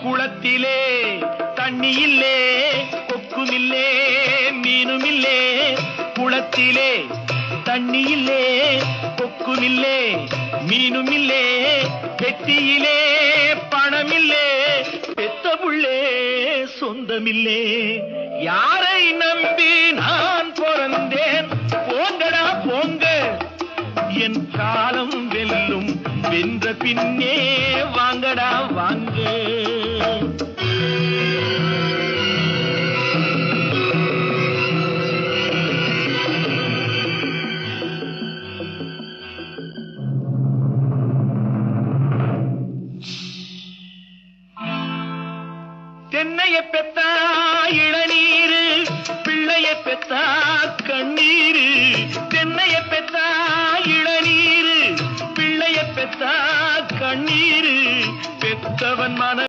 குளத்திலே தண்ணி இல்லே, கொக்குமில்லே, மீனுமில்லே. குளத்திலே தண்ணி இல்லே, கொக்குமில்லே, மீனுமில்லே. பெட்டியிலே பணமில்லே, பெத்த புள்ளே சொந்தமில்லே. யாரை நம்பி நான் பிறந்தேன்? போங்கடா போங்க, என் காலம் வெல்லும். வென்ற பின்னே வாங்கடா வாங்க. தென்னைய பெத்தா இளநீரு, பிள்ளைய பெத்தா கண்ணீரு. தென்னைய பெத்தா இளநீரு, பிள்ளைய பெத்தா கண்ணீரு. பெத்தவன் மன